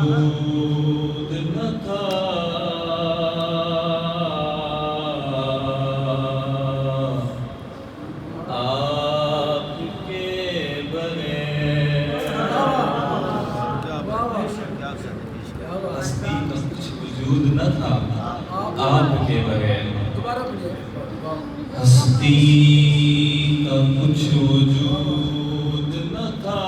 वजूद न था, आपके बगैर हस्ती का कुछ वजूद न था, आपके बगैर हस्ती का कुछ वजूद न था,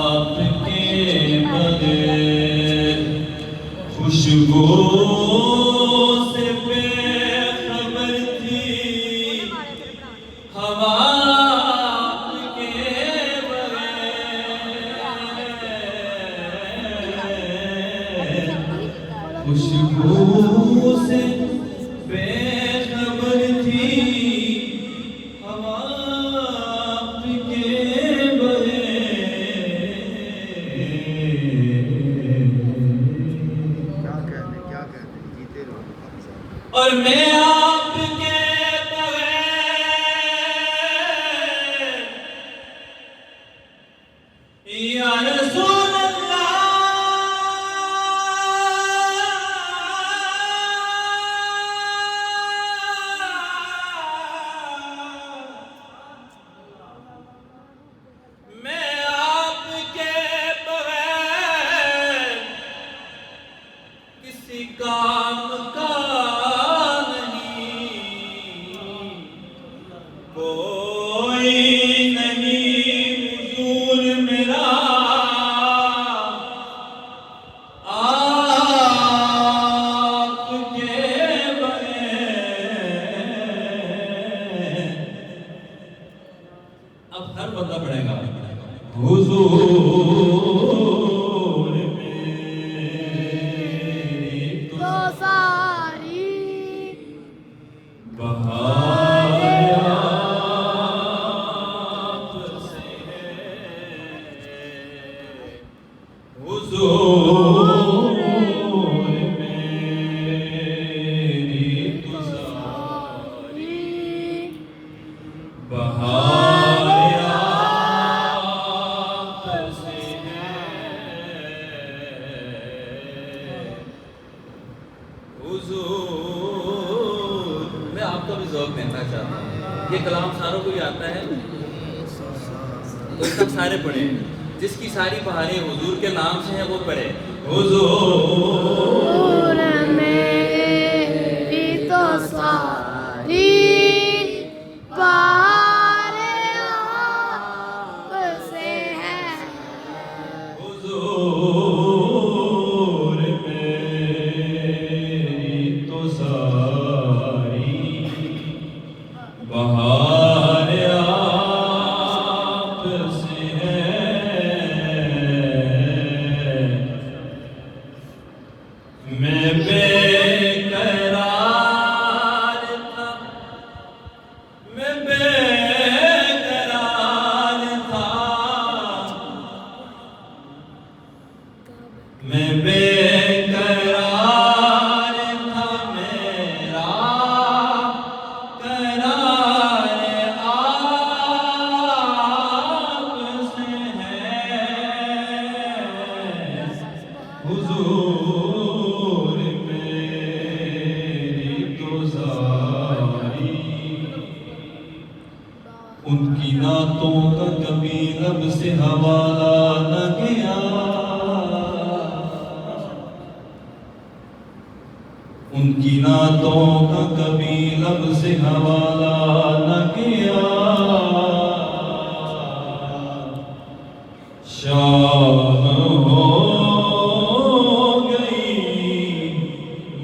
आपके बगैर खुशबू से बेखबर थी हवा, आपके बगैर खुशबू से बेखबर थी हवा, आपके क्या कहने जीते रहो और मैं आपके बगैर या रसूल अल्लाह मैं आपके बगैर किसी काम का नहीं, कोई नहीं हुजूर मेरा आपके बगैर। अब हर बंदा पढ़ेगा हुजूर मेरी तो सारी बहार आपसे है, हुजूर मेरी तो सारी बहार आपसे है, हुजूर। मैं आपको भी ज़ौक़ देना चाहता हूँ, ये कलाम सारों को ही आता है तो सब सारे पढ़े, जिसकी सारी बहारें हुजूर के नाम से हैं वो पढ़े हुजूर मेरी तो सारी बहारें आपसे हैं, हुजूर मेरी तो सारी बहार आपसे है, मैं बेकरार था, मैं बेकरार था, मैं बेकरार था, मेरा करार आपसे है, हुजूर मेरी तो सारी। उनकी नातों का कभी लब से हवाला न गया, उनकी नातों का कभी लब से हवाला न गया, शाम हो गई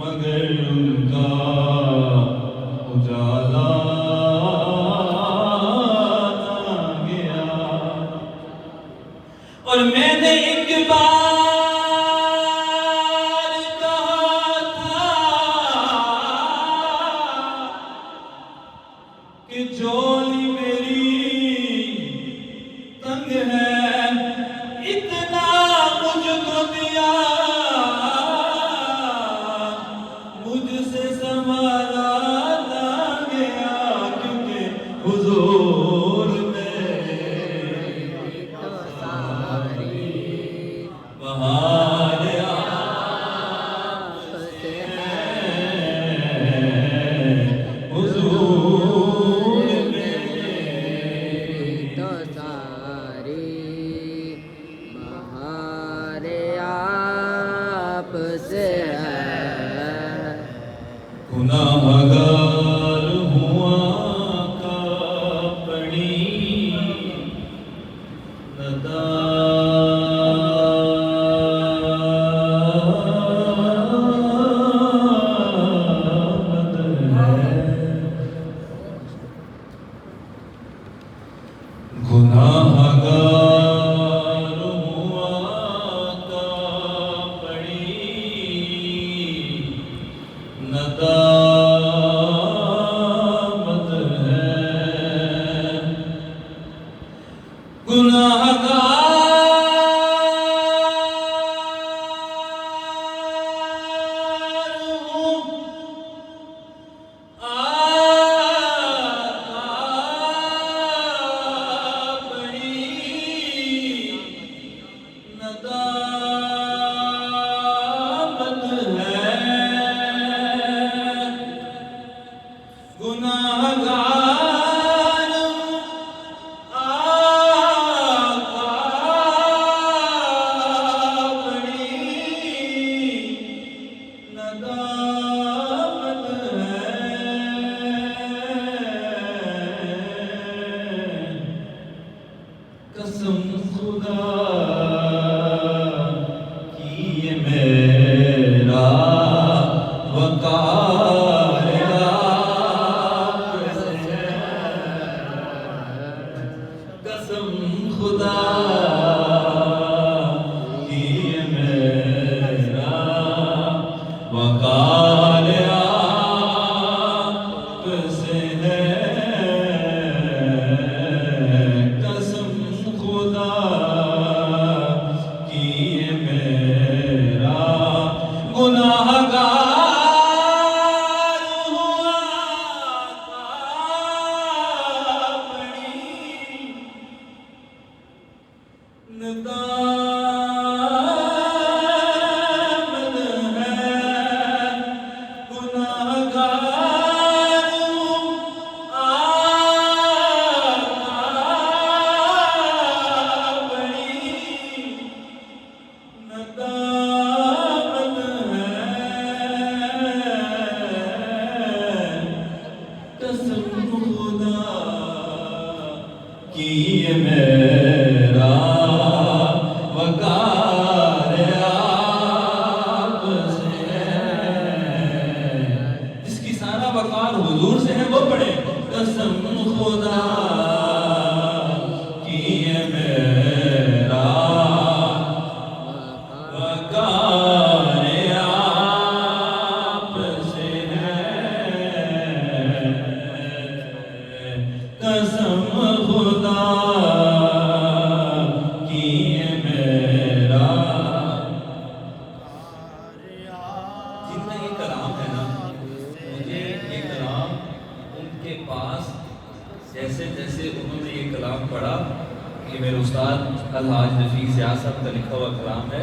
मगर उनका उजाला न गया। और मैंने एक बार कहा था कि झोली मेरी तंग है, इतना मुझको दिया मुझसे संभाला ना गया, क्योंकि हुजूर में तो सारी बहार आपसे है। हुजूर में तो सारी बहार आपसे है। गुनाहगार हुआ का पड़ी नदामत है। गुनाहगार हुआ का पड़ी नदामत है। गुनाहगार हूँ कसम खुदा की ये मेरा वकार आपसे है। कसम खुदा की ये मेरा वकार आपसे है। कसम खुदा की ये मेरा गुनाहगार हुआ का पड़ी नदामत है। गुनाहगार हूँ बड़ी नदामत है। कसम खुदा की ये मेरा वकार आपसे है। जिसकी सारा वकार हुजूर से है वो पढ़े। कसम खुदा की ये मेरा वकार आपसे है। कसम खुदा की ये मेरा जितना ये कलाम है ना, मुझे ये कलाम उनके पास जैसे जैसे उन्होंने ये कलाम पढ़ा, ये मेरे उस्ताद अलहाज रफीक ज़ियाद साहब का लिखा हुआ कलाम है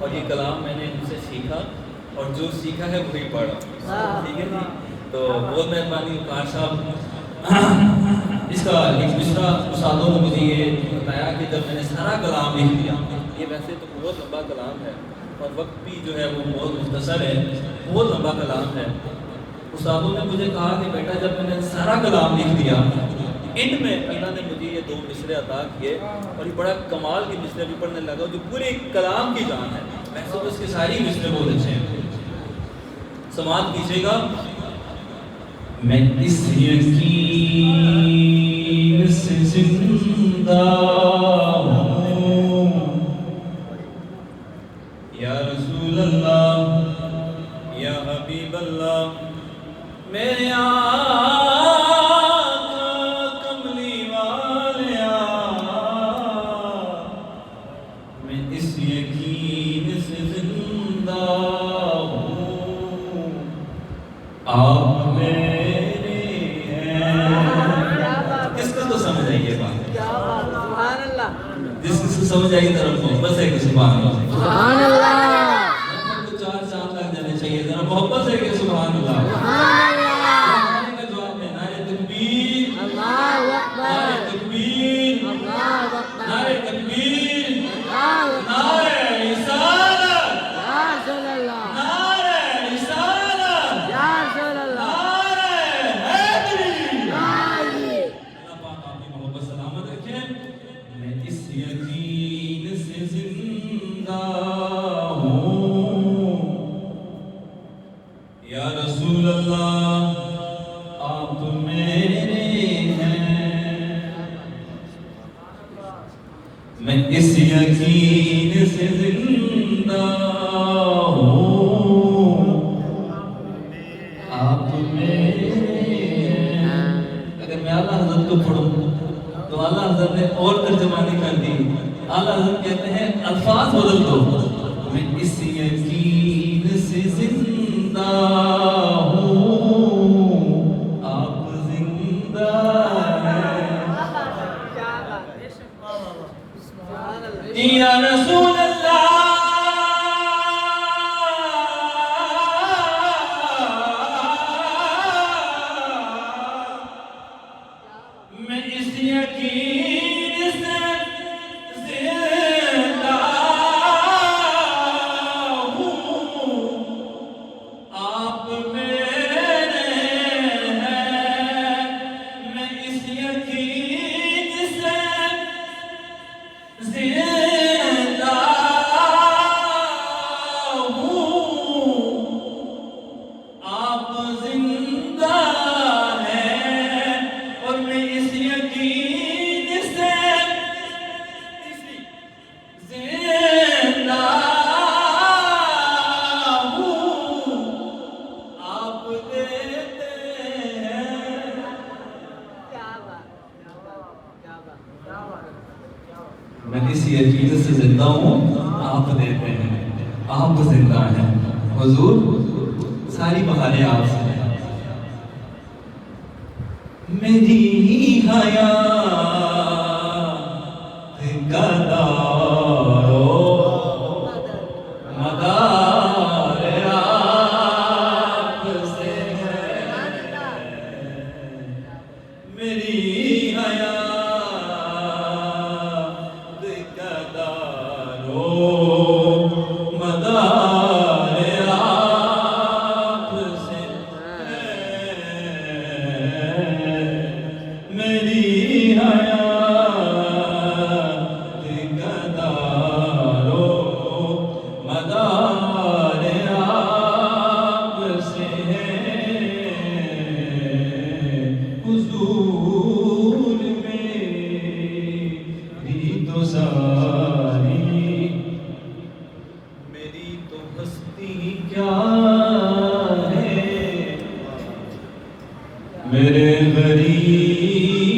और ये कलाम मैंने उनसे सीखा और जो सीखा है वही पढ़ा। ठीक है जी, तो बहुत मेहरबानी वकार साहब। इसका एक दूसरा उस्तादों ने मुझे ये बताया कि जब मैंने सारा कलाम लिख दिया, ये वैसे तो बहुत लंबा कलाम है और वक्त भी जो है वो बहुत मुख्तसर है, बहुत लंबा कलाम है। उस्तादों ने मुझे कहा कि बेटा जब मैंने सारा कलाम लिख दिया, एंड में अल्लाह ने मुझे ये 2 मिसरे अता किए और ये बड़ा कमाल की मिसरे भी पढ़ने लगा जो पूरे कलाम की जान है। वैसे तो इसके सारी मिसरे बहुत अच्छे हैं, समात कीजिएगा। मैं इस यकीन से जिंदा हूँ या रसूल अल्लाह या हबीब अल्लाह, मेरे आका कमली वालिया। मैं इस यकीन से जिंदा हूँ आप मेरे हैं। जिसकी समझ आई जरा मोहब्बत से कि सुभान अल्लाह। सुभान अल्लाह। तो चार चांद लग जाने चाहिए, जरा मोहब्बत से कि सुभान अल्लाह। सुभान अल्लाह। का जवाब है नारे तकबीर, अल्लाहु नारे अकबर। तकबीर, अल्लाहु अकबर। नारे तकबीर, अल्लाहु अकबर। नारे रिसालत, या रसूल अल्लाह। नारे रिसालत, या रसूल अल्लाह। नारे हैदरी। या अली। अल्लाह पाक आपकी मोहब्बत सलामत रखे। मैं इस यकीन से जिंदा हूँ या रसूल अल्लाह आप मेरे हैं। मैं इस यकीन से जिंदा हूँ आप मेरे हैं। अगर मैं आला हज़रत को पढ़ूं तो आला हज़रत ने और तर्जमानी कर दी। आला हज़रत कहते हैं अल्फाज बदल दो। मैं इस यकीन से जिंदा हूँ आप जिंदा हैं या रसूल अल्लाह। मैं इस यकीन से जिंदा हूँ आप मेरे हैं। मैं इस यकीन से जिंदा हूँ आप जिंदा हैं। और मैं इस यकीन से जिंदा हूँ आप देते हैं। मैं इस यकीन से जिंदा हूँ आप देते हैं, आप जिंदा हैं। हुजूर सारी बहारें आपसे हैं। मेरी हयात का दारो मदार आपसे है। मेरी हयात का दारो मदार आपसे है। मेरी हयात का दारो मदार आपसे है। हुजूर मेरी तो सारी, मेरी तो हस्ती क्या है। मेरे गरीब